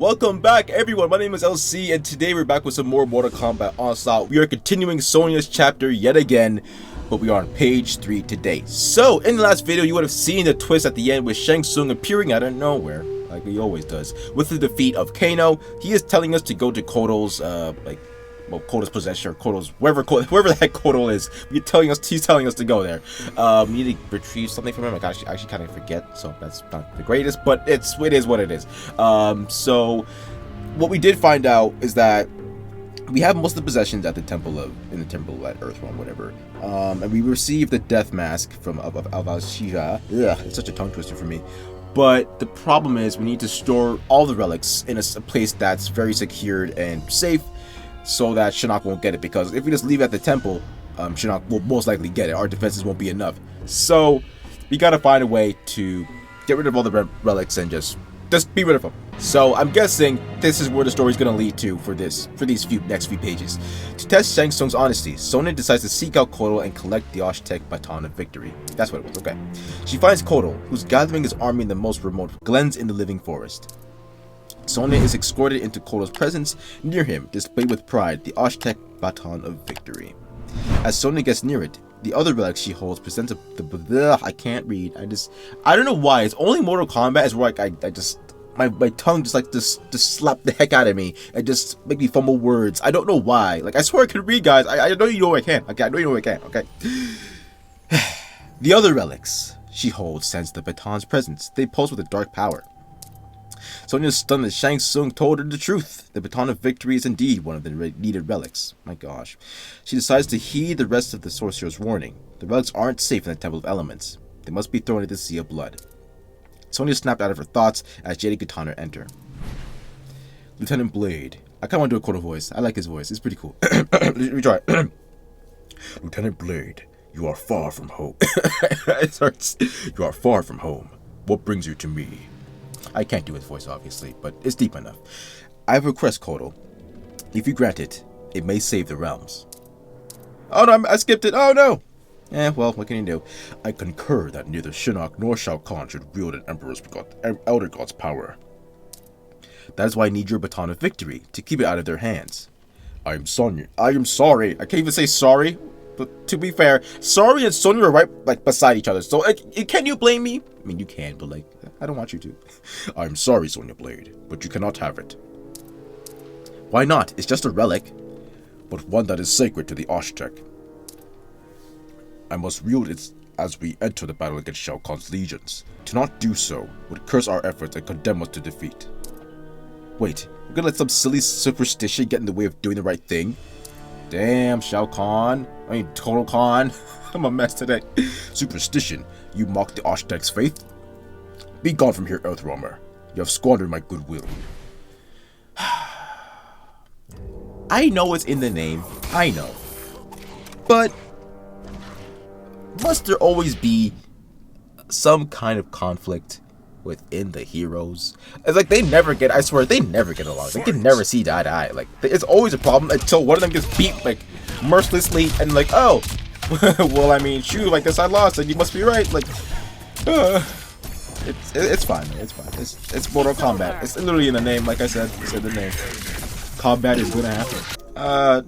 Welcome back everyone, my name is LC and today we're back with some more Mortal Kombat Onslaught. We are continuing Sonya's chapter yet again, but we are on page 3 today. So, in the last video you would have seen the twist at the end with Shang Tsung appearing out of nowhere, like he always does, with the defeat of Kano. He is telling us to go to Kodo's, Kodo's possession, or Kodo's, wherever the heck Kodo is. He's telling us to go there. We need to retrieve something from him. I actually kind of forget, so that's not the greatest, but it is what it is. So what we did find out is that we have most of the possessions at the temple at Earthrealm, whatever. And we received the death mask from Avashira. Yeah, it's such a tongue twister for me. But the problem is we need to store all the relics in a place that's very secured and safe, so that Shinnok won't get it, because if we just leave it at the temple, Shinnok will most likely get it. Our defenses won't be enough. So we gotta find a way to get rid of all the relics and just be rid of them. So I'm guessing this is where the story's gonna lead to for these next few pages. To test Shang Tsung's honesty, Sonya decides to seek out Kodo and collect the Aztec Baton of Victory. That's what it was, okay. She finds Kodo, who's gathering his army in the most remote glens in the Living Forest. Sonya is escorted into Kodo's presence. Near him, displayed with pride, the Aztec Baton of Victory. As Sonya gets near it, the other relic she holds presents I can't read. I don't know why. It's only Mortal Kombat is where my tongue just slap the heck out of me and just make me fumble words. I don't know why. Like, I swear I can read, guys. I know you know I can. Okay, I know you know I can. Okay. The other relics she holds sense the baton's presence. They pulse with a dark power. Sonya is stunned that Shang Tsung told her the truth. The Baton of Victory is indeed one of the needed relics. My gosh. She decides to heed the rest of the sorcerer's warning. The relics aren't safe in the Temple of Elements. They must be thrown into the Sea of Blood. Sonya snapped out of her thoughts as Jade and Katana enter. Lieutenant Blade. I kind of want to do a Kodo voice. I like his voice. It's pretty cool. Let me try it. Lieutenant Blade, you are far from home. It hurts. You are far from home. What brings you to me? I can't do his voice, obviously, but it's deep enough. I have a request, Kodo. If you grant it, it may save the realms. Oh no, I skipped it. Oh no! Well, what can you do? I concur that neither Shinnok nor Shao Kahn should wield an Elder God's power. That is why I need your Baton of Victory, to keep it out of their hands. I am sorry. I can't even say sorry. But to be fair, Sorry and Sonya were right beside each other. So can you blame me? I mean, you can, but I don't want you to. I'm sorry, Sonya Blade, but you cannot have it. Why not? It's just a relic, but one that is sacred to the Aztec. I must wield it as we enter the battle against Shao Kahn's legions. To not do so would curse our efforts and condemn us to defeat. Wait, you're gonna let some silly superstition get in the way of doing the right thing? Damn, Shao Kahn. I mean, Total Kahn. I'm a mess today. Superstition. You mock the Aztec's faith? Be gone from here, Earthrealmer. You have squandered my goodwill. I know it's in the name. I know. But must there always be some kind of conflict within the heroes? It's like they never get, I swear, they never get along. They can never see eye to eye. Like, it's always a problem until one of them gets beat, mercilessly, and oh, well, I mean, shoot, I guess I lost, and you must be right. It's fine, man. It's fine. It's Mortal Kombat. It's literally in the name, like I said. It's in the name. Combat is gonna happen.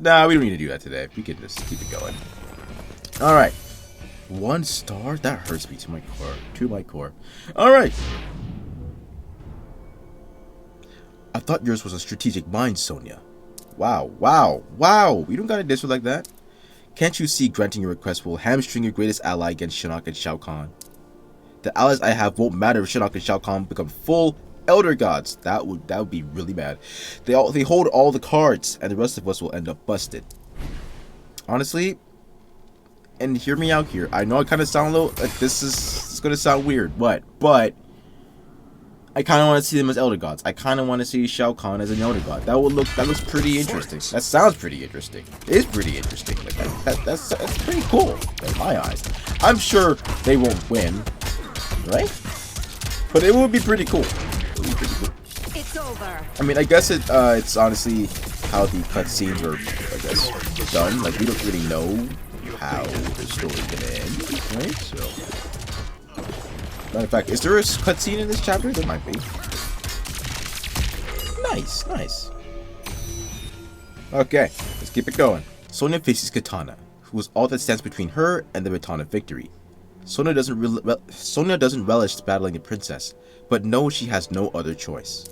Nah, we don't need to do that today. We can just keep it going. Alright. 1 star? That hurts me to my core. To my core. Alright. I thought yours was a strategic mind, Sonya. Wow. You don't gotta diss her like that. Can't you see granting your request will hamstring your greatest ally against Shinnok and Shao Kahn? The allies I have won't matter if Shinnok and Shao Kahn become full Elder Gods. That would be really bad. They hold all the cards, and the rest of us will end up busted. Honestly, and hear me out here. I know I kind of sound a little like it's gonna sound weird, but I kind of want to see them as Elder Gods. I kind of want to see Shao Kahn as an Elder God. That looks pretty interesting. That sounds pretty interesting. It is pretty interesting. That's pretty cool in my eyes. I'm sure they won't win, right? But it would be pretty cool. It's over. I mean, I guess it's honestly how the cutscenes are, I guess, done. We don't really know how the story's gonna end, right? So, matter of fact, is there a cutscene in this chapter? There might be. Nice, nice. Okay, let's keep it going. Sonya faces Katana, who is all that stands between her and the baton of victory. Sonya doesn't relish battling the princess, but knows she has no other choice.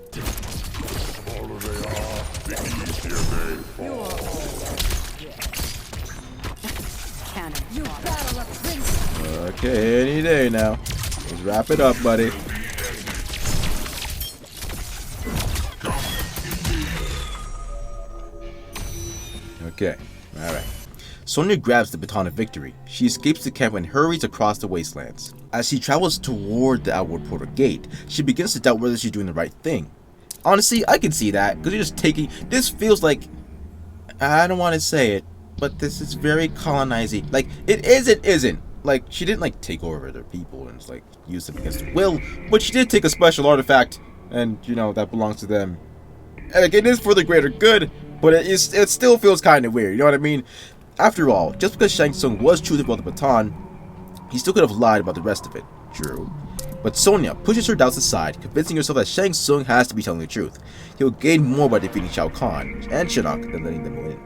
Okay, any day now. Let's wrap it up, buddy. Okay, alright. Sonya grabs the baton of victory. She escapes the camp and hurries across the wastelands. As she travels toward the outward portal gate, she begins to doubt whether she's doing the right thing. Honestly, I can see that, because you're just taking... This feels like... I don't want to say it, but this is very colonizing. Like, it isn't. Like, she didn't, like, take over their people and, like, use them against their will, but she did take a special artifact, and, you know, that belongs to them. And, like, it is for the greater good, but it still feels kind of weird, you know what I mean? After all, just because Shang Tsung was truthful about the baton, he still could have lied about the rest of it. True. But Sonya pushes her doubts aside, convincing herself that Shang Tsung has to be telling the truth. He'll gain more by defeating Shao Kahn and Shinnok than letting them win.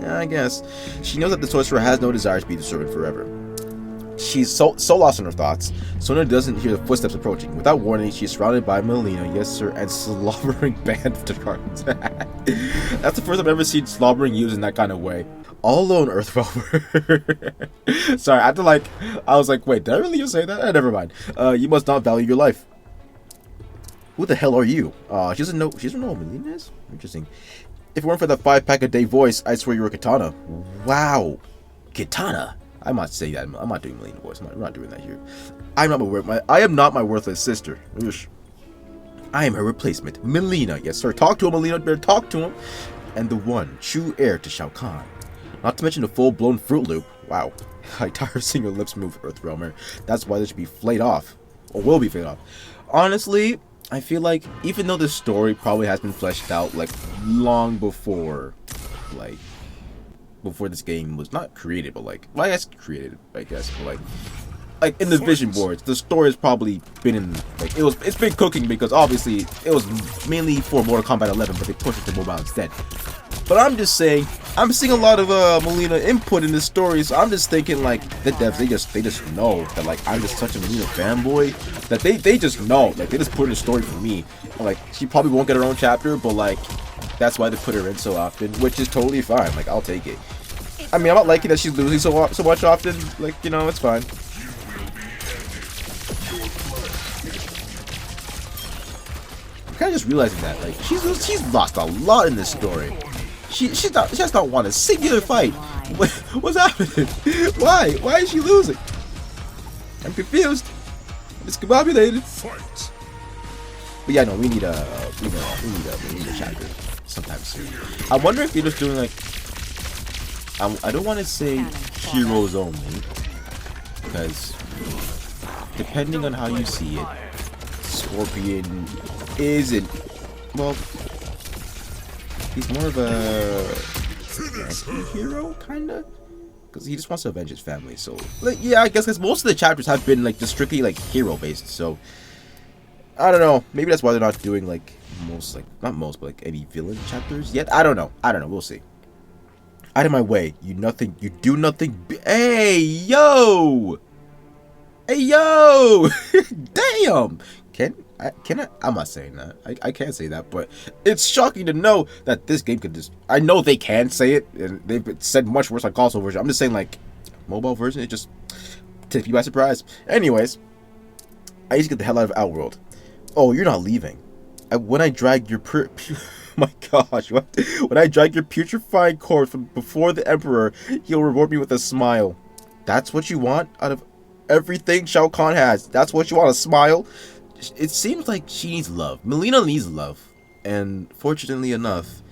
I guess. She knows that the sorcerer has no desire to be the servant forever. She's so lost in her thoughts. Sonya doesn't hear the footsteps approaching. Without warning, she's surrounded by Mileena, yes sir, and slobbering band of Tartans. That's the first I've ever seen slobbering used in that kind of way. All alone, Earthrealmer. Sorry, I was like, wait, did I really just say that? Never mind. You must not value your life. Who the hell are you? She doesn't know what Mileena is? Interesting. If it weren't for the 5-pack-a-day voice, I'd swear you were Katana. Wow. Katana? I'm not saying that. I'm not doing Mileena voice. I'm not doing that here. I am not my worthless sister. Oosh. I am her replacement, Mileena. Yes, sir. Talk to him, Mileena. Better talk to him. And the one true heir to Shao Kahn. Not to mention the full-blown Fruit Loop. Wow. I tire seeing your lips move, Earthrealmer. That's why they should be flayed off. Or will be flayed off. Honestly, I feel like even though the story probably has been fleshed out like long before, like before this game was not created, but like, well, I guess created, I guess, but like in the vision boards, the story has probably been in, like, it's been cooking, because obviously it was mainly for Mortal Kombat 11, but they pushed it to mobile instead. But I'm just saying, I'm seeing a lot of Mileena input in this story, so I'm just thinking, like, the devs, they just know that, like, I'm just such a Mileena fanboy, that they just know, like, they just put in a story for me. And, like, she probably won't get her own chapter, but, like, that's why they put her in so often, which is totally fine. Like, I'll take it. I mean, I'm not liking that she's losing so much often. Like, you know, it's fine. I'm kind of just realizing that, like, she's lost a lot in this story. She does not want a singular fight. What's happening? Why is she losing? I'm confused. I'm discombobulated. But yeah, no, we need a chapter sometime soon. I wonder if you're just doing, like, I don't want to say heroes only, because depending on how you see it, Scorpion isn't, well, he's more of a anti-hero, kinda, because he just wants to avenge his family. So, like, yeah, I guess because most of the chapters have been, like, just strictly, like, hero-based, so I don't know. Maybe that's why they're not doing, like, most, like, not most, but, like, any villain chapters yet. I don't know. We'll see. Out of my way. You do nothing. Hey, yo! Damn! Can I? I'm not saying that. I can't say that, but it's shocking to know that this game could just... I know they can say it, and they've said much worse on console version. I'm just saying, like, mobile version, it just takes me by surprise. Anyways, I need to get the hell out of Outworld. Oh, you're not leaving. When I drag your my gosh, what? When I drag your putrefying corpse from before the Emperor, he'll reward me with a smile. That's what you want out of everything Shao Kahn has? That's what you want, a smile? It seems like she needs love. Mileena needs love. And fortunately enough,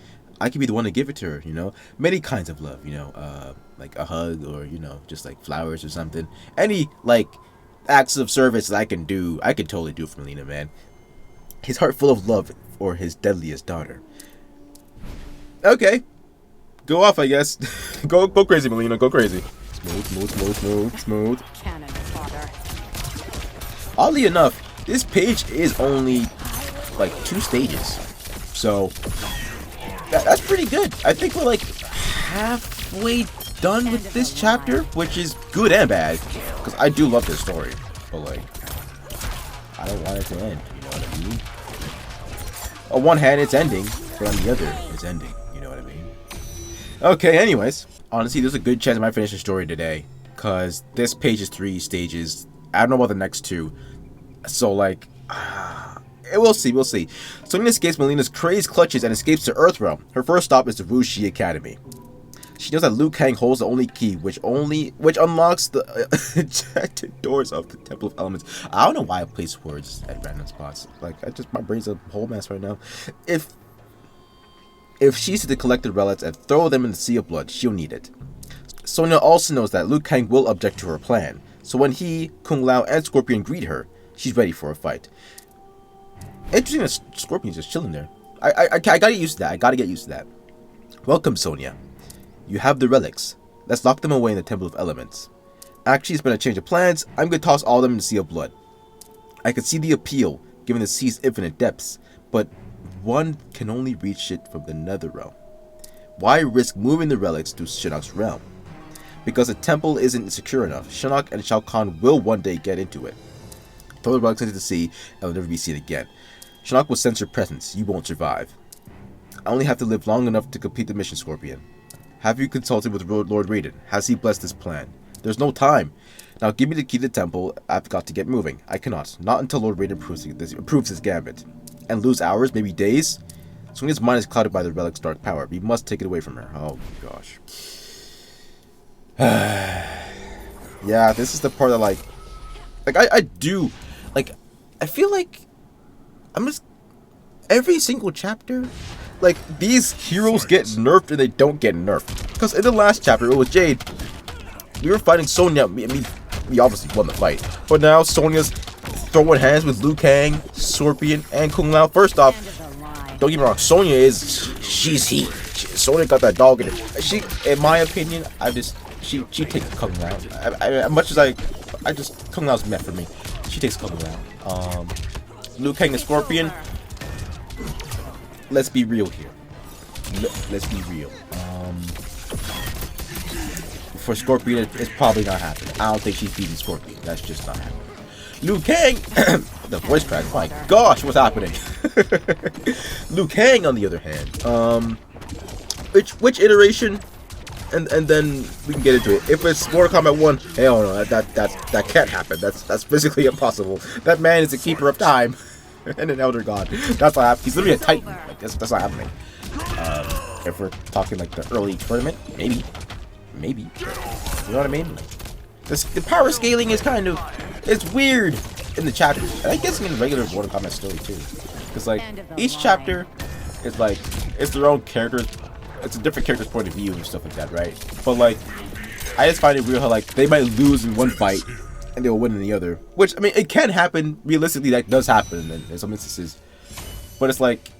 I can be the one to give it to her, you know? Many kinds of love, you know? Like a hug, or, you know, just like flowers or something. Any, like, acts of service that I can do, I can totally do for Mileena, man. His heart full of love for his deadliest daughter. Okay. Go off, I guess. go crazy, Mileena. Go crazy. Smooth. Cannon fodder. Oddly enough, this page is only like 2 stages. So that's pretty good. I think we're like halfway done with this chapter, which is good and bad, because I do love this story, but like I don't want it to end, you know what I mean? On one hand it's ending, but on the other it's ending, you know what I mean? Okay, anyways, honestly there's a good chance I might finish the story today, because this page is 3 stages. I don't know about the next 2, so like we'll see. Sonya escapes Mileena's crazed clutches and escapes to Earthrealm. Her first stop is the Wuxi Academy. She knows that Liu Kang holds the only key, which unlocks the enchanted doors of the Temple of Elements. I don't know why I place words at random spots. Like my brain's a whole mess right now. If she's to collect the relics and throw them in the Sea of Blood, she'll need it. Sonya also knows that Liu Kang will object to her plan, so when he, Kung Lao, and Scorpion greet her, she's ready for a fight. Interesting that Scorpion's just chilling there. I gotta get used to that. Welcome, Sonya. You have the relics. Let's lock them away in the Temple of Elements. Actually, it's been a change of plans. I'm gonna toss all of them in the Sea of Blood. I could see the appeal, given the sea's infinite depths, but one can only reach it from the NETHERREALM. Why risk moving the relics to Shinnok's realm? Because the temple isn't secure enough. Shinnok and Shao Kahn will one day get into it. Throw the relics into the sea, and they'll never be seen again. Shinnok will sense your presence. You won't survive. I only have to live long enough to complete the mission, Scorpion. Have you consulted with Lord Raiden? Has he blessed this plan? There's no time. Now give me the key to the temple. I've got to get moving. I cannot. Not until Lord Raiden approves his gambit. And lose hours, maybe days? Sonya's mind is clouded by the relic's dark power. We must take it away from her. Oh gosh. Yeah, this is the part that like I do, like, I feel like I'm just, every single chapter, like, these heroes get nerfed and they don't get nerfed. Because in the last chapter, it was Jade. We were fighting Sonya. We obviously won the fight. But now Sonya's throwing hands with Liu Kang, Scorpion, and Kung Lao. First off, don't get me wrong, she's heat. Sonya got that dog in her. She, in my opinion, she takes Kung Lao. As much as Kung Lao's met for me. She takes Kung Lao. Liu Kang and Scorpion. Let's be real here. Let's be real. For Scorpion, it's probably not happening. I don't think she's beating Scorpion. That's just not happening. Liu Kang, the voice crack. My gosh, what's happening? Liu Kang, on the other hand, which iteration? And then we can get into it. If it's Mortal Kombat 1, hell no, that can't happen. That's physically impossible. That man is a keeper of time and an elder god. That's not happening. He's literally a titan. Like that's not happening. If we're talking like the early tournament, maybe. You know what I mean? Like, the power scaling is kind of, it's weird in the chapters, and I guess in regular Mortal Kombat story too. Because like each chapter is like it's their own characters. It's a different character's point of view and stuff like that, right? But like, I just find it weird how like they might lose in one fight and they'll win in the other. Which, I mean, it can happen. Realistically, that does happen in some instances. But it's like,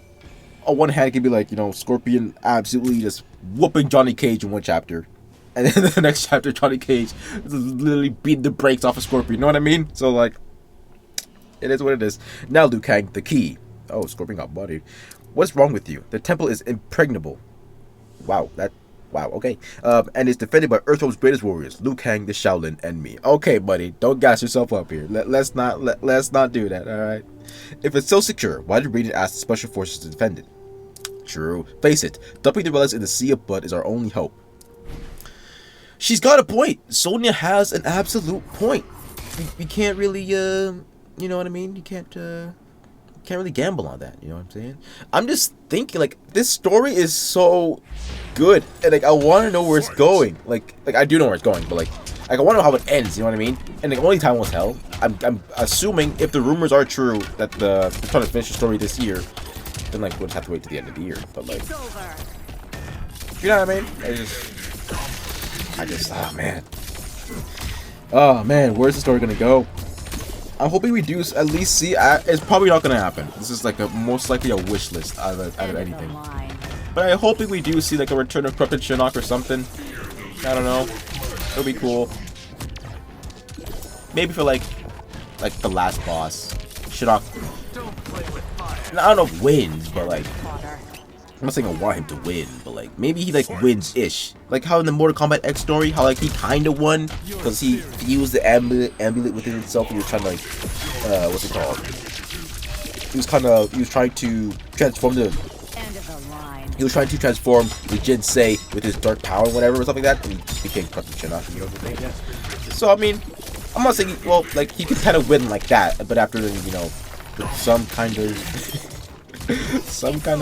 on one hand, it can be like, you know, Scorpion absolutely just whooping Johnny Cage in one chapter, and then the next chapter, Johnny Cage is literally beating the brakes off of Scorpion. You know what I mean? So like, it is what it is. Now, Liu Kang, the key. Oh, Scorpion got bodied. What's wrong with you? The temple is impregnable. Wow, okay. And it's defended by Earthrealm's greatest warriors, Liu Kang, the Shaolin, and me. Okay, buddy, don't gas yourself up here. Let's not do that, alright? If it's so secure, why did Raiden ask the special forces to defend it? True. Face it, dumping the relics in the Sea of Blood is our only hope. She's got a point. Sonya has an absolute point. We can't really, you know what I mean? You can't really gamble on that, you know what I'm saying? I'm just thinking, like, this story is so good, and like I want to know where it's going. Like I do know where it's going, but like I want to know how it ends, you know what I mean? And the only time will tell. I'm assuming, if the rumors are true, that they're trying to finish the story this year, then like we'll just have to wait to the end of the year. But like, you know what I mean? I just oh man, where's the story gonna go? I'm hoping we do at least see. It's probably not gonna happen. This is like most likely a wish list out of anything. But I'm hoping we do see like a return of corrupted Shinnok or something. I don't know. It'll be cool. Maybe for like the last boss, Shinnok. and I don't know if wins, but like, Fodder. I'm not saying I want him to win, but like maybe he like wins-ish. Like how in the Mortal Kombat X story, how like he kind of won because he used the amulet within himself. And he was trying to like, what's it called? He was trying to transform the. End of the line. He was trying to transform the Jinsei with his dark power, or whatever, or something like that, and he just became Captain Shinnok. You know what I'm saying? Yeah. So I mean, I'm not saying like he could kind of win like that, but after with some kind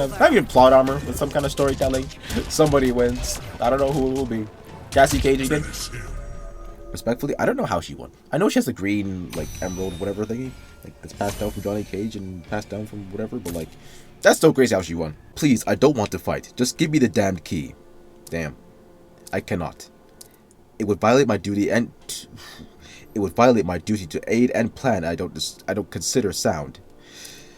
of not even plot armor, with some kind of storytelling, somebody wins. I don't know who it will be. Cassie Cage again. Respectfully, I don't know how she won. I know she has the green like emerald whatever thingy, like it's passed down from Johnny Cage and passed down from whatever, but like that's so crazy how she won. Please, I don't want to fight. Just give me the damned key. Damn, I cannot. It would violate my duty and to aid and plan. I don't consider sound.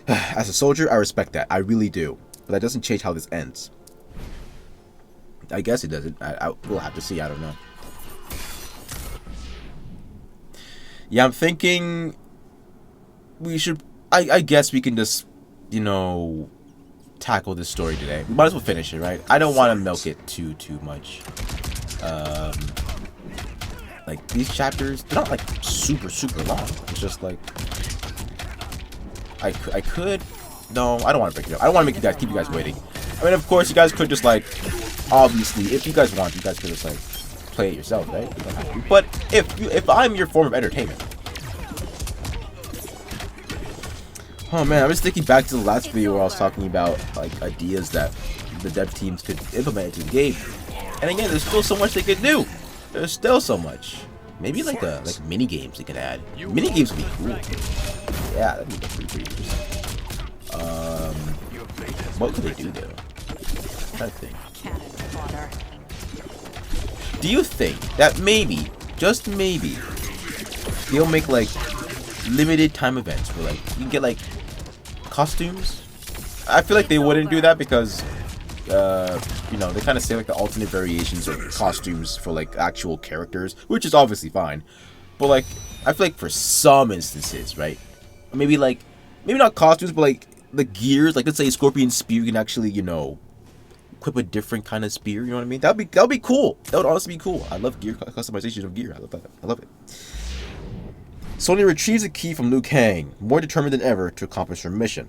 As a soldier, I respect that. I really do. But that doesn't change how this ends. I guess it doesn't. We'll have to see. I don't know. Yeah, I'm thinking we should. I guess we can just, tackle this story today. We might as well finish it, right? I don't want to milk it too much. Like these chapters, they're not like super long. It's just like. I could. No, I don't want to break it up. I don't want to keep you guys waiting. I mean, of course, you guys could just like, obviously, if you guys want, you guys could just like play it yourself, right? You don't have to. But if I'm your form of entertainment. Oh man, I was thinking back to the last video where I was talking about like ideas that the dev teams could implement into the game. And again, there's still so much they could do. There's still so much. Maybe like mini games they could add. Mini games would be cool. Yeah, that'd be pretty interesting. What could they do though? I'm trying to think. Cannon fodder. Do you think that maybe, just maybe, they'll make like limited time events where like you can get like costumes? I feel like they wouldn't do that because they kind of say like the alternate variations of costumes for like actual characters, which is obviously fine. But like I feel like for some instances, right? Maybe not costumes, but like the gears. Like let's say Scorpion Spear can actually, equip a different kind of spear. You know what I mean? That'd be cool. That would honestly be cool. I love gear customization of gear. I love that. I love it. Sonya retrieves a key from Liu Kang, more determined than ever to accomplish her mission.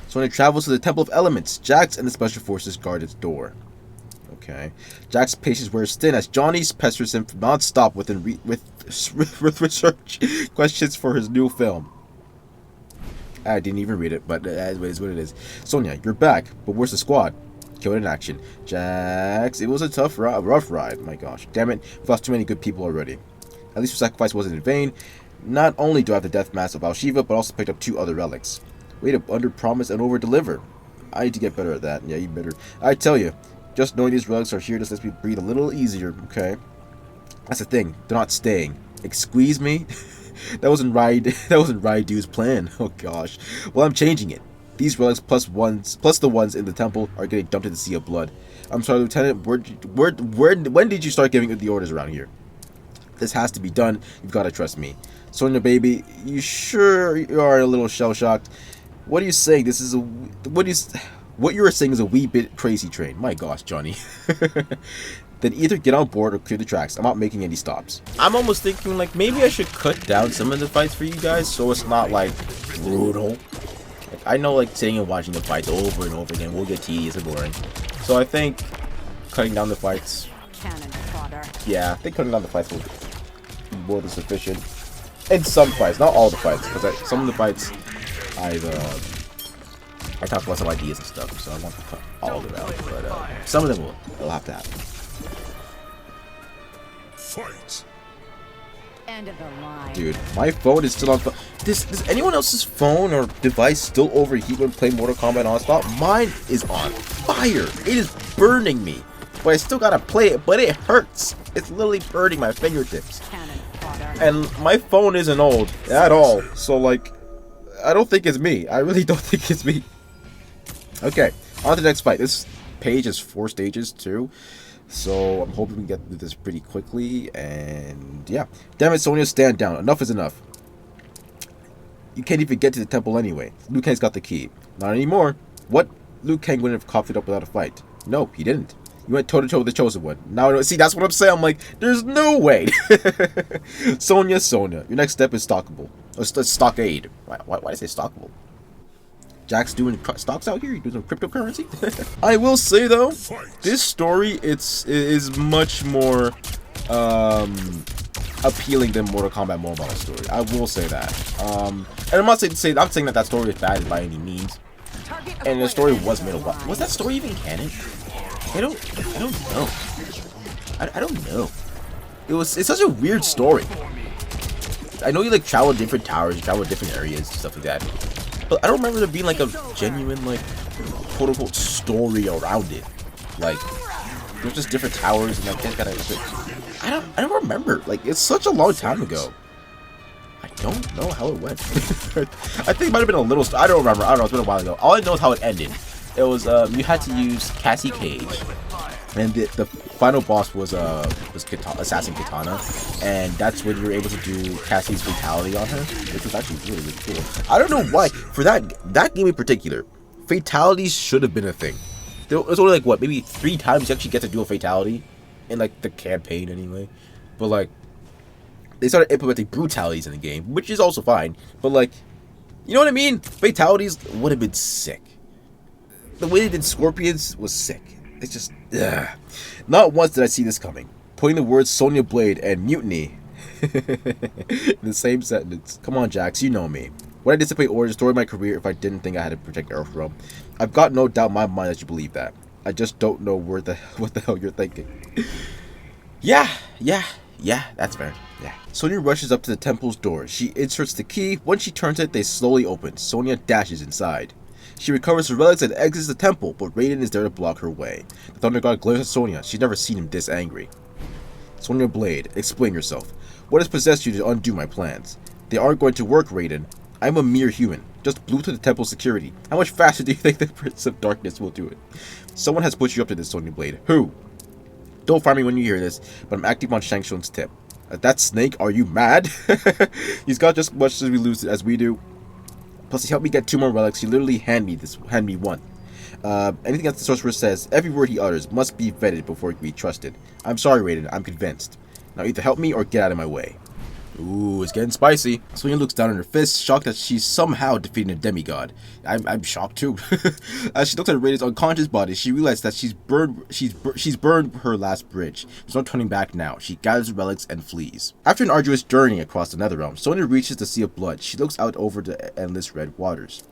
Sonya travels to the Temple of Elements. Jax and the Special Forces guard its door. Okay. Jax's patience wears thin as Johnny pesters him non-stop with research questions for his new film. I didn't even read it, but it is what it is. Sonya, you're back, but where's the squad? Killed in action. Jax, it was a rough ride. My gosh. Damn it, we've lost too many good people already. At least your sacrifice wasn't in vain. Not only do I have the death mask of Al-Shiva, but also picked up 2 other relics. Way to under-promise and over-deliver. I need to get better at that. Yeah, you better. I tell you, just knowing these relics are here just lets me breathe a little easier, okay? That's the thing. They're not staying. Squeeze me? That wasn't Raidu's plan. Oh gosh. Well, I'm changing it. These relics plus the ones in the temple are getting dumped in the sea of blood. I'm sorry, Lieutenant. When did you start giving the orders around here? This has to be done. You've got to trust me. Sonya, baby, you sure you are a little shell-shocked? What are you saying? What you are saying is a wee bit crazy train. My gosh, Johnny. Then either get on board or clear the tracks. I'm not making any stops. I'm almost thinking like maybe I should cut down some of the fights for you guys so it's not like brutal. Like, I know like sitting and watching the fights over and over again will get tedious and boring. So I think cutting down the fights. Cannon fodder. Yeah, I think cutting down the fights will be more than sufficient. In some fights, not all the fights, because some of the fights I talk about some ideas and stuff, so I want to cut all of it out. But some of them will have to happen. Fight. End of the line. Dude, my phone is still on. Does anyone else's phone or device still overheat when playing Mortal Kombat Onslaught? Mine is on fire. It is burning me. But I still gotta play it, but it hurts. It's literally burning my fingertips. Cannon fodder. And my phone isn't old at all. So, like, I don't think it's me. I really don't think it's me. Okay, on to the next fight. This page is 4 stages, too. So, I'm hoping we get through this pretty quickly. And, yeah. Damn it, Sonya, stand down. Enough is enough. You can't even get to the temple anyway. Liu Kang's got the key. Not anymore. What? Liu Kang wouldn't have coughed it up without a fight. No, he didn't. You went toe-to-toe with the Chosen One. Now, see, that's what I'm saying. I'm like, there's no way. Sonya, your next step is stockable. Or stockade. Why did I say stockable? Jack's doing stocks out here? You doing some cryptocurrency? I will say, though, this story is much more appealing than Mortal Kombat Mobile story. I will say that. And I'm not saying that story is bad by any means. And the story was made a while. Was that story even canon? I don't know. I don't know. It's such a weird story. I know you like travel to different towers, you travel to different areas, stuff like that. But I don't remember there being like a genuine like quote unquote story around it. Like there's just different towers and I gotta I don't remember. Like it's such a long time ago. I don't know how it went. I think it might have been a little I don't remember. I don't know, it's been a while ago. All I know is how it ended. It was you had to use Cassie Cage, and the final boss was Assassin Katana, and that's when you were able to do Cassie's fatality on her, which was actually really cool. I don't know why for that game in particular, fatalities should have been a thing. There was only like what maybe 3 times you actually get to do a fatality in like the campaign anyway, but like they started implementing brutalities in the game, which is also fine. But like, you know what I mean? Fatalities would have been sick. The way they did Scorpions was sick. It's just, ugh. Not once did I see this coming. Putting the words Sonya Blade and mutiny in the same sentence. Come on, Jax, you know me. Would I dissipate or destroy my career if I didn't think I had to protect Earthrealm? I've got no doubt in my mind that you believe that. I just don't know what the hell you're thinking. Yeah, that's fair. Yeah. Sonya rushes up to the temple's door. She inserts the key. Once she turns it, they slowly open. Sonya dashes inside. She recovers her relics and exits the temple, but Raiden is there to block her way. The Thunder God glares at Sonya. She's never seen him this angry. Sonya Blade, explain yourself. What has possessed you to undo my plans? They aren't going to work, Raiden. I'm a mere human. Just blew to the temple's security. How much faster do you think the Prince of Darkness will do it? Someone has put you up to this, Sonya Blade. Who? Don't fire me when you hear this, but I'm acting on Shang Tsung's tip. That snake, are you mad? He's got just as much as we lose as we do. Plus, he helped me get 2 more relics. He literally hand me one. Anything that the sorcerer says, every word he utters must be vetted before it can be trusted. I'm sorry, Raiden. I'm convinced. Now either help me or get out of my way. Ooh, it's getting spicy. Sonya looks down at her fist, shocked that she's somehow defeating a demigod. I'm shocked too. As she looks at Raiden's unconscious body, she realizes that she's burned her last bridge. There's no turning back now. She gathers relics and flees. After an arduous journey across the NETHERREALM, Sonya reaches the Sea of Blood. She looks out over the endless red waters.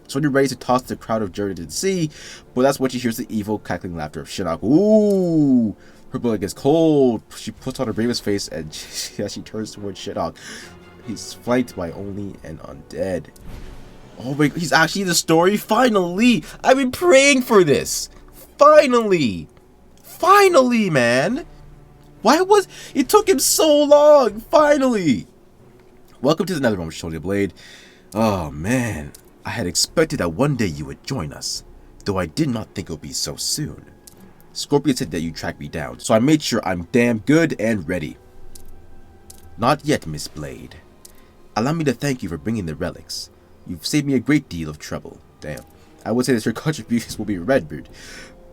Sonya ready to toss the crowd of Journey to the sea, but that's when she hears the evil cackling laughter of Shinnok. Ooh! Her blood gets cold. She puts on her bravest face and as she turns towards Shinnok, he's flanked by only an undead. Oh my god, he's actually in the story? Finally! I've been praying for this! Finally! Finally, man! Why was it took him so long? Finally! Welcome to the NETHERREALM, Sonya Blade. Oh man, I had expected that one day you would join us, though I did not think it would be so soon. Scorpion said that you tracked me down, so I made sure I'm damn good and ready. Not yet, Miss Blade. Allow me to thank you for bringing the relics. You've saved me a great deal of trouble. Damn. I would say that your contributions will be remembered,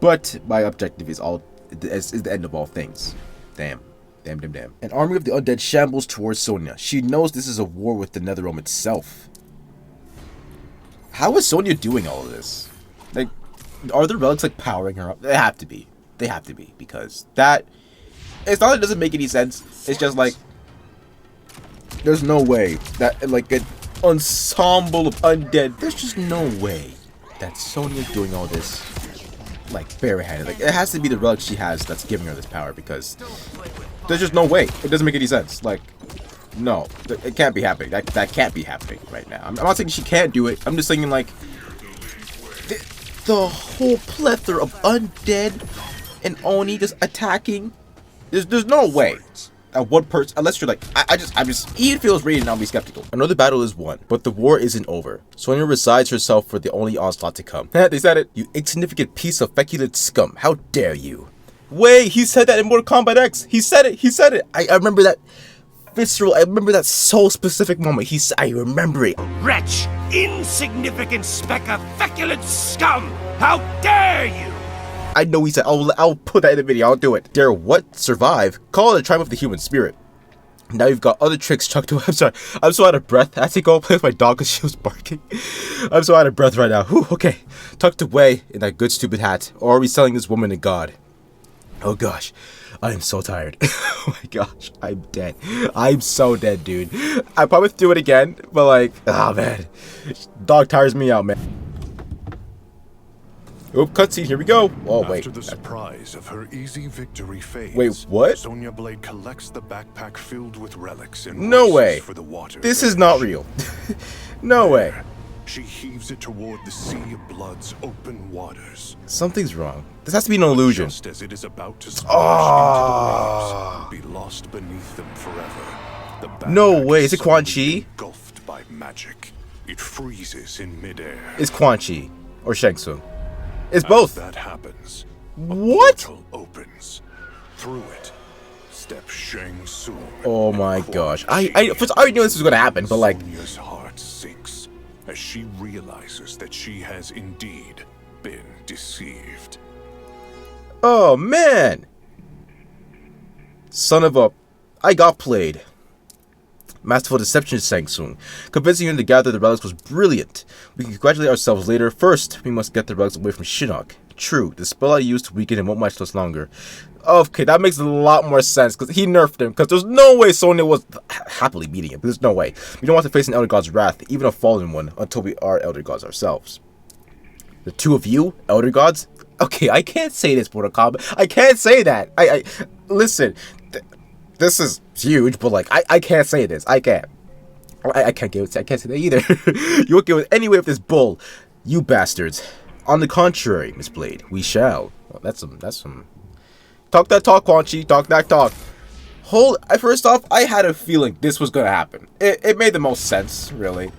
but my objective is the end of all things. Damn. Damn. An army of the undead shambles towards Sonya. She knows this is a war with the NETHERREALM itself. How is Sonya doing all of this? Like, are the relics like powering her up? They have to be. They have to be, because that, it's not that it doesn't make any sense, it's just like, there's no way that like an ensemble of undead, there's just no way that Sonya's doing all this like barehanded. Like, it has to be the relic she has that's giving her this power, because there's just no way. It doesn't make any sense. Like, no, it can't be happening. That can't be happening right now. I'm not saying she can't do it. I'm just saying like the whole plethora of undead and Oni just attacking. There's no way that one person, unless you're like, I'm just, even feels Raiden, I'll be skeptical. Another battle is won, but the war isn't over. Sonya resides herself for the only onslaught to come. They said it. You insignificant piece of feculent scum. How dare you? Wait, he said that in Mortal Kombat X. He said it. I remember that visceral. I remember that so specific moment. I remember it. Wretch, insignificant speck of feculent scum! How dare you! I know he said, I'll put that in the video. I'll do it. Dare what? Survive? Call it a triumph of the human spirit. Now you've got other tricks chucked away. I'm sorry. I'm so out of breath. I had to go play with my dog because she was barking. I'm so out of breath right now. Whew, okay. Tucked away in that good stupid hat. Or are we selling this woman to God? Oh gosh. I am so tired. Oh my gosh. I'm dead. I'm so dead, dude. I probably do it again. But like, oh man. Dog tires me out, man. Oh, cutscene, here we go. Oh, wait. After the surprise of her easy victory fades, wait, what? Sonya Blade collects the backpack filled with relics and no way. for the water. This is not real. No way. She heaves it toward the Sea of Blood's open waters. Something's wrong. This has to be an illusion. Just as it is about to splash into the waves, be lost beneath them forever. The No way. Is it Quan Chi? Engulfed by magic, it freezes in midair. It's Quan Chi or Shang Tsung. It's As both. that happens, What? a portal opens. Through it, step Shang Tsung. Oh my and gosh. Quan I already knew this was gonna happen, but like, Sonya's heart sinks as she realizes that she has indeed been deceived. oh man. Son of a, I got played. Masterful deception, Shang Tsung. Convincing him to gather the relics was brilliant. We can congratulate ourselves later. First, we must get the relics away from Shinnok. True, the spell I used to weaken him won't last us longer. Okay, that makes a lot more sense, because he nerfed him, because there's no way Sonya was happily meeting him. There's no way. We don't want to face an Elder God's wrath, even a fallen one, until we are Elder Gods ourselves. The two of you, Elder Gods? Okay, I can't say this, Mortal Kombat. I can't say that. Listen, this is huge, but like, I can't say this. I can't. I can't say that either. You won't get with any way with this bull, you bastards. On the contrary, Miss Blade, we shall. Well, that's some. Talk that talk, Quan Chi. Talk that talk. First off, I had a feeling this was gonna happen. It made the most sense, really.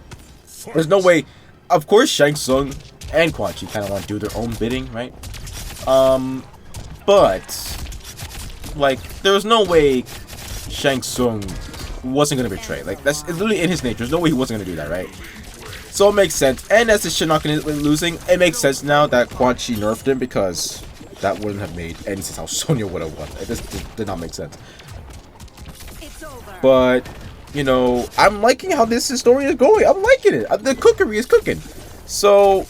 There's no way. Of course, Shang Tsung and Quan Chi kind of want to do their own bidding, right? But like, there was no way Shang Tsung wasn't gonna betray. Like, it's literally in his nature. There's no way he wasn't gonna do that, right? So it makes sense. And as the Shinnok is losing, it makes sense now that Quan Chi nerfed him, because that wouldn't have made any sense how Sonya would have won. It just did not make sense. It's over. But, you know, I'm liking how this story is going. I'm liking it. The cookery is cooking. So,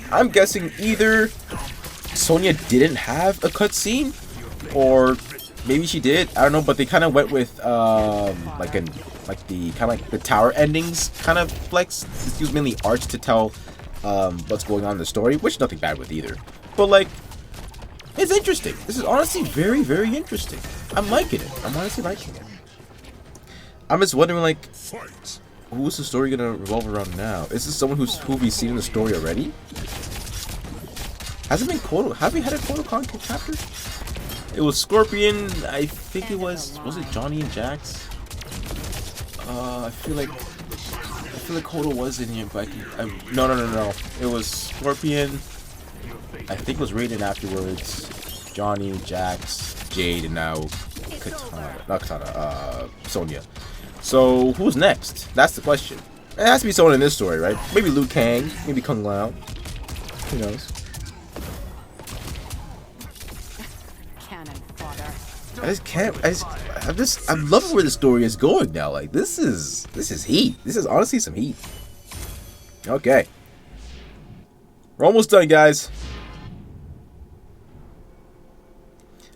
I'm guessing either Sonya didn't have a cutscene, or maybe she did. I don't know, but they kind of went with the tower endings kind of flex. This used mainly art to tell what's going on in the story, which nothing bad with either. But like, it's interesting. This is honestly very, very interesting. I'm liking it. I'm honestly liking it. I'm just wondering, like, who's the story gonna revolve around now? Is this someone who we've seen in the story already? Has it been Kodo? Have we had a Kodo Con chapter? It was Scorpion. I think it was it Johnny and Jax? I feel like Kodo was in here, but no. It was Scorpion. I think it was Raiden afterwards. Johnny, Jax, Jade, and now Sonya. So who's next? That's the question. It has to be someone in this story, right? Maybe Liu Kang, maybe Kung Lao. Who knows? Cannon fodder. I'm loving where the story is going now. Like, this is heat. This is honestly some heat. Okay. We're almost done, guys.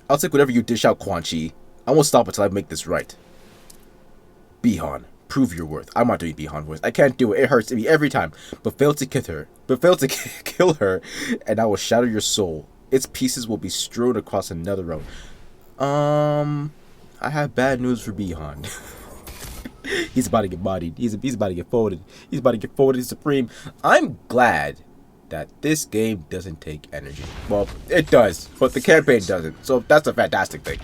I'll take whatever you dish out, Quan Chi. I won't stop until I make this right. Bihan, prove your worth. I'm not doing Bihan voice. I can't do it. It hurts me every time. But fail to kill her, and I will shatter your soul. Its pieces will be strewn across another road. I have bad news for Bihan. He's about to get bodied. He's about to get folded. He's about to get folded to Supreme. I'm glad that this game doesn't take energy. Well, it does, but the campaign doesn't. So that's a fantastic thing.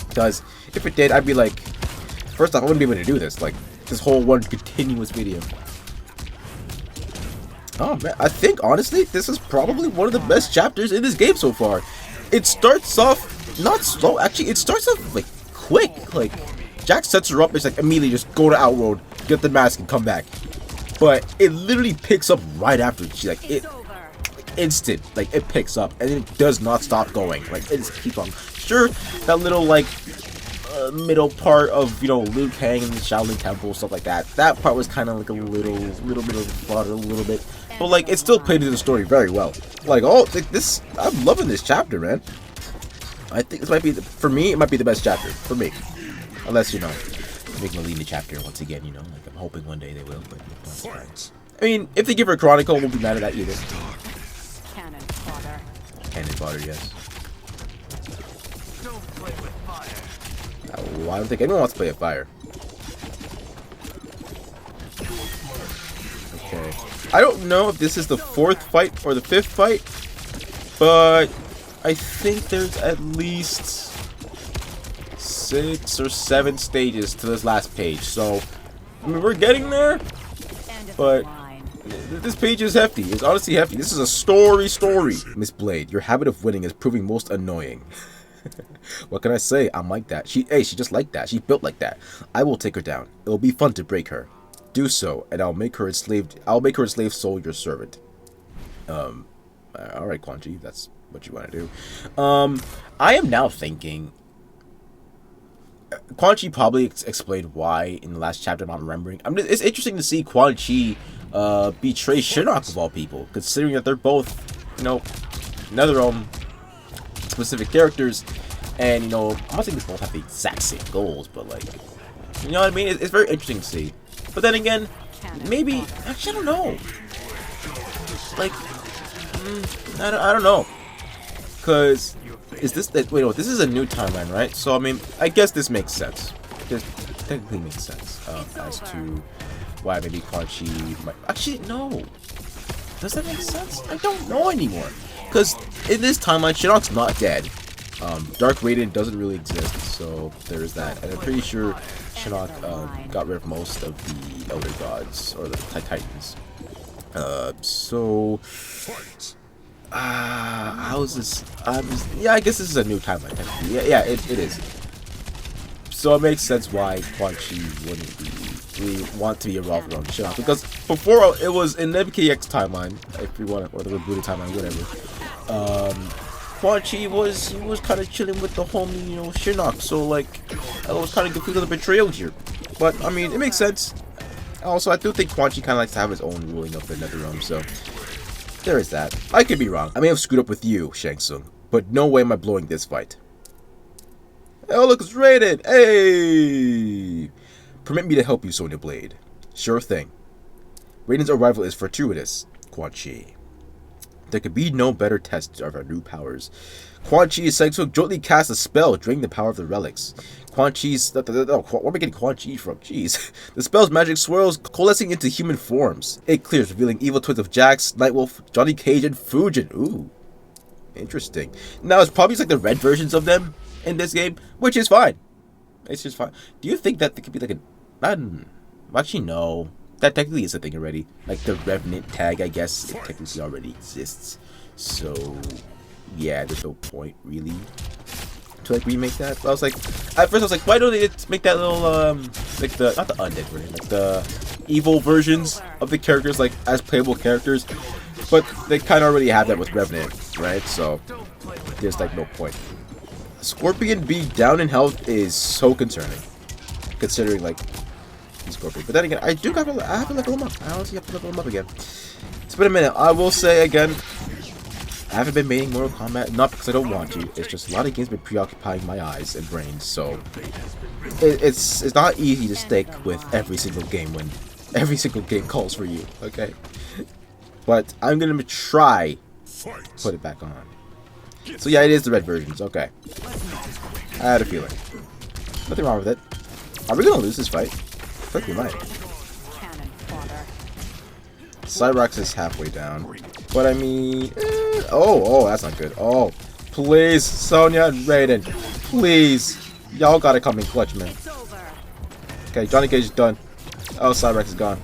Because if it did, I'd be like, first off, I wouldn't be able to do this. Like, this whole one continuous video. Oh man, I think honestly, this is probably one of the best chapters in this game so far. It starts off not slow. Actually, it starts off like quick. Like, Jack sets her up. It's like immediately just go to Outworld, get the mask, and come back. But it literally picks up right after. She like it, instant. Like it picks up and it does not stop going. Like it just keeps on. Sure, that little like middle part of Liu Kang and the Shaolin Temple, stuff like that. That part was kind of like a little bit of fun, a little bit. But like it still played into the story very well. Like like this, I'm loving this chapter, man. I think this might be for me. It might be the best chapter for me, unless make mileena chapter once again. Like I'm hoping one day they will. But I mean, if they give her a Chronicle, I won't be mad at that either. Cannon fodder. Cannon fodder, yes. Don't play with fire. Well, I don't think anyone wants to play with fire. Okay. I don't know if this is the 4th fight or the 5th fight, but I think there's at least 6 or 7 stages to this last page. So, I mean, we're getting there, but this page is hefty. It's honestly hefty. This is a story. Miss Blade, your habit of winning is proving most annoying. What can I say? I'm like that. She just like that. She's built like that. I will take her down. It will be fun to break her. Do so, and I'll make her enslaved soul your servant. Alright, Quan Chi, that's what you want to do. I am now thinking Quan Chi probably explained why in the last chapter. I'm not remembering. It's interesting to see Quan Chi betray Shinnok of all people, considering that they're both, NetherRealm specific characters, and I'm not saying they both have the exact same goals, but like, you know what I mean? It's very interesting to see. But then again, maybe actually I don't know. Like, I don't know, cause is this that? Wait, no, this is a new timeline, right? So I mean, I guess this makes sense. This technically makes sense as to why maybe Quan Chi might actually no. Does that make sense? I don't know anymore. Because in this timeline, Shinnok's not dead. Dark Raiden doesn't really exist, so there's that. And I'm pretty sure Shinnok got rid of most of the Elder Gods, or the Titans. How's this? Yeah, I guess this is a new timeline, technically. Yeah, it is. So it makes sense why Quan Chi wouldn't really want to be involved around Shinnok. Because before, it was in the MKX timeline, if you want, or the rebooted timeline, whatever. Quan Chi was kind of chilling with the homie, Shinnok. So like, I was kind of confused with the betrayal here. But I mean, it makes sense. Also, I do think Quan Chi kind of likes to have his own ruling of the NetherRealm. So there is that. I could be wrong. I may have screwed up with you, Shang Tsung, but no way am I blowing this fight. Oh, look, it's Raiden! Hey! Permit me to help you, Sonya Blade. Sure thing. Raiden's arrival is fortuitous, Quan Chi. There could be no better test of our new powers. Quan Chi is said to jointly cast a spell, draining the power of the relics. Quan Chi's... where am I getting Quan Chi from? Jeez. The spell's magic swirls, coalescing into human forms. It clears, revealing evil twins of Jax, Nightwolf, Johnny Cage, and Fujin. Ooh. Interesting. Now, it's probably just like the red versions of them in this game, which is fine. It's just fine. Do you think that there could be like actually, no. That technically is a thing already. Like the Revenant tag, I guess, it technically already exists. So, yeah, there's no point really to like remake that. But I was like, at first I was like, why don't they just make that little like the not the undead version, like the evil versions of the characters like as playable characters? But they kind of already have that with Revenant, right? So there's like no point. Scorpion being down in health is so concerning, considering like Scorpion. But then again, I have to level him up. I honestly have to level him up again. It's been a minute. I will say again, I haven't been making Mortal Kombat, not because I don't want to. It's just a lot of games have been preoccupying my eyes and brains, so it's not easy to stick with every single game when every single game calls for you. Okay, but I'm gonna try put it back on. So yeah, it is the red versions. Okay, I had a feeling. Nothing wrong with it. Are we gonna lose this fight? I think we might. Cyrax is halfway down, but I mean, oh, that's not good. Oh, please, Sonya and Raiden, please, y'all gotta come in clutch, man. Okay, Johnny Cage is done. Oh, Cyrax is gone.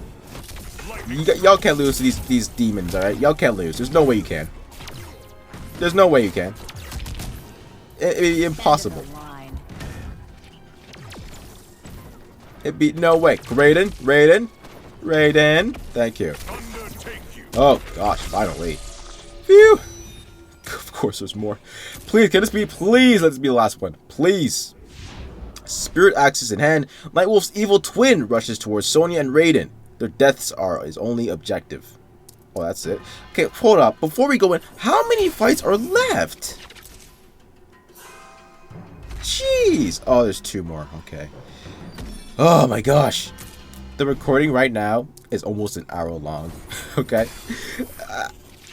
Y'all can't lose to these demons, all right? Y'all can't lose. There's no way you can. There's no way you can. It'd be no way. Raiden. Thank you. Oh gosh, finally. Phew. Of course, there's more. Please, can this be? Please, let this be the last one. Please. Spirit axes in hand, Nightwolf's evil twin rushes towards Sonya and Raiden. Their deaths are his only objective. Oh, that's it. Okay, hold up. Before we go in, how many fights are left? Jeez. Oh, there's 2 more. Okay. Oh my gosh. The recording right now is almost an hour long. Okay.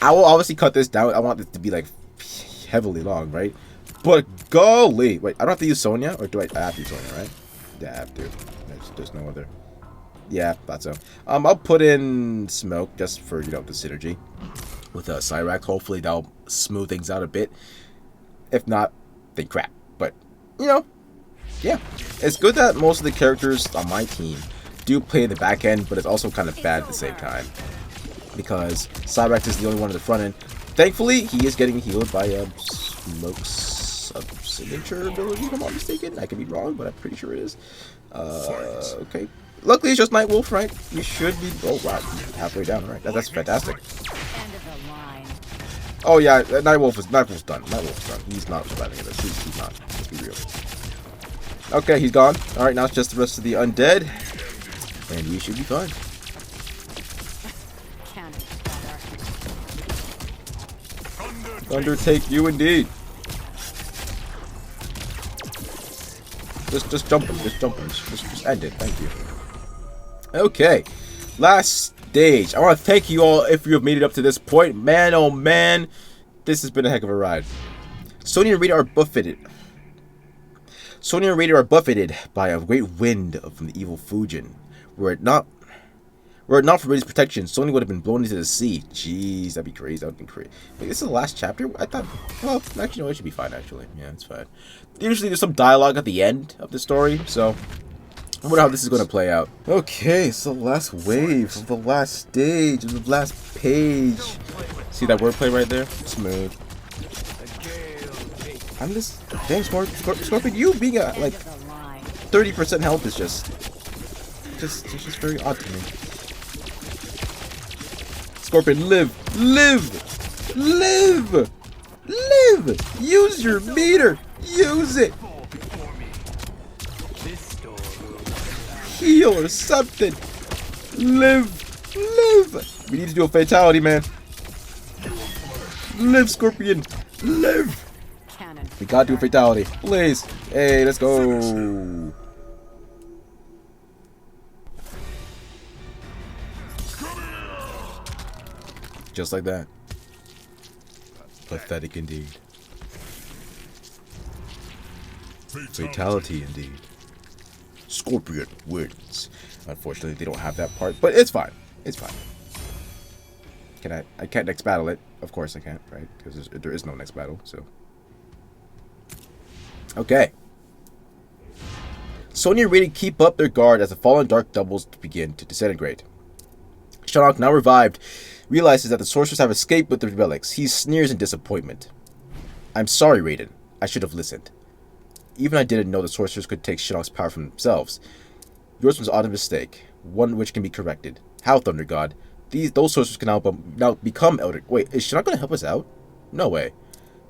I will obviously cut this down. I want it to be like heavily long, right? But golly. Wait, I don't have to use Sonya? Or do I have to use Sonya, right? Yeah, I have to. There's no other. Yeah, thought so. I'll put in Smoke just for, you know, the synergy with Cyrax. Hopefully that'll smooth things out a bit. If not, then crap. But, you know, yeah. It's good that most of the characters on my team do play in the back end, but it's also kind of bad at the same time. Because Cyrax is the only one at the front end. Thankfully, he is getting healed by Smoke's signature ability, if I'm not mistaken. I could be wrong, but I'm pretty sure it is. Okay. Luckily, it's just Nightwolf, right? We should be... Oh, wow. Halfway down, right? That's fantastic. End of the line. Oh, yeah. Nightwolf's done. Nightwolf's done. He's not surviving this. He's not. Let's be real. Okay, he's gone. Alright, now it's just the rest of the undead. And we should be fine. Cannon fodder. Undertake you indeed. Just jump him. Just jump him. Just end it. Thank you. Okay. Last stage. I want to thank you all if you have made it up to this point. Man, oh man. This has been a heck of a ride. Sonya and Raiden are buffeted. By a great wind from the evil Fujin. Were it not for Raiden's protection, Sonya would have been blown into the sea. Jeez, that'd be crazy. That would be crazy. Wait, this is the last chapter? I thought... Well, actually, no, it should be fine, actually. Yeah, it's fine. Usually there's some dialogue at the end of the story, so... I wonder how this is going to play out. Okay, so the last wave of the last stage of the last page. See that wordplay right there? Smooth. I'm just... Dang, Scorpion, you being at, like, 30% health is just very odd to me. Scorpion, live! Use your meter! Use it! Heal or something! Live! We need to do a fatality, man. Live, Scorpion! Live! We gotta do a fatality. Please! Hey, let's go! Just like that. Pathetic indeed. Fatality indeed. Scorpion wins. Unfortunately, they don't have that part, but it's fine. It's fine. Can I can't next battle it. Of course I can't, right? Because there is no next battle, so. Okay. Sonya and Raiden keep up their guard as the fallen dark doubles begin to disintegrate. Shinnok, now revived, realizes that the sorcerers have escaped with the relics. He sneers in disappointment. I'm sorry, Raiden. I should have listened. Even I didn't know the sorcerers could take Shinnok's power from themselves. Yours was an odd mistake, one which can be corrected. How, Thunder God? Those sorcerers can now become Elder... Wait, is Shinnok going to help us out? No way.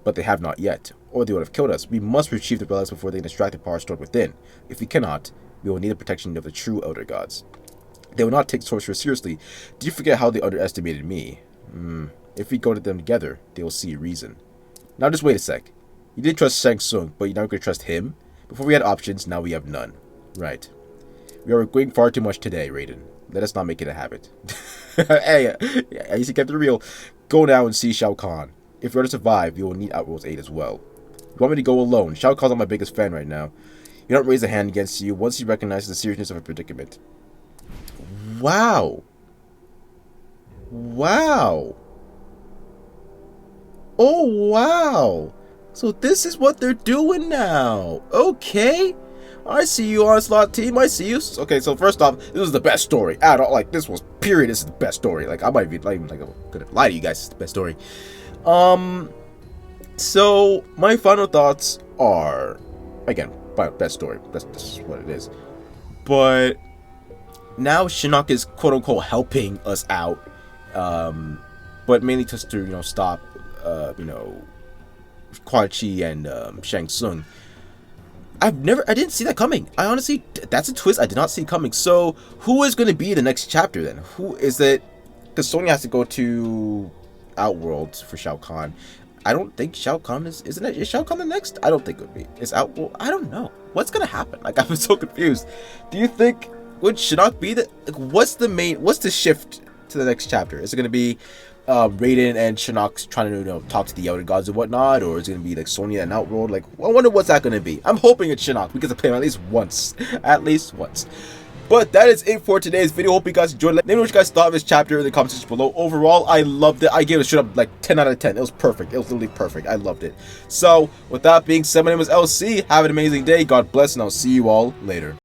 But they have not yet, or they would have killed us. We must retrieve the relics before they can extract the power stored within. If we cannot, we will need the protection of the true Elder Gods. They will not take sorcerers seriously. Do you forget how they underestimated me? If we go to them together, they will see reason. Now just wait a sec. You didn't trust Shang Tsung, but you're now going to trust him? Before we had options, now we have none. Right. We are going far too much today, Raiden. Let us not make it a habit. Hey, I used to keep it real. Go now and see Shao Kahn. If we are to survive, we will need Outworld's aid as well. You want me to go alone? Shao Kahn's not my biggest fan right now. He don't raise a hand against you once he recognizes the seriousness of a predicament. Wow. Wow. Oh, wow. So this is what they're doing now. Okay. I see you, Onslaught team. I see you. Okay, so first off, this was the best story at all. Like, this was, period, this is the best story. Like, I might be, like, I'm gonna lie to you guys, it's the best story. So, my final thoughts are, again, best story. That's what it is. But now Shinnok is quote unquote helping us out, but mainly just to stop Quan Chi and Shang Tsung. I didn't see that coming. I honestly, that's a twist I did not see coming. So who is going to be the next chapter then? Who is it? Because Sonya has to go to Outworld for Shao Kahn. I don't think Shao Kahn isn't it? Is Shao Kahn the next? I don't think it would be. Is Outworld? I don't know. What's gonna happen? Like, I'm so confused. Do you think would Shinnok be the what's the shift to the next chapter? Is it gonna be Raiden and Shinnok trying to talk to the Elder Gods and whatnot, or is it gonna be like Sonya and Outworld? Like, I wonder what's that gonna be. I'm hoping it's Shinnok because I play him at least once. But that is it for today's video. Hope you guys enjoyed. Let me know what you guys thought of this chapter in the comment section below. Overall, I loved it. I gave it a straight up like 10 out of 10. It was perfect. It was literally perfect. I loved it. So with that being said, my name is LC. Have an amazing day. God bless, and I'll see you all later.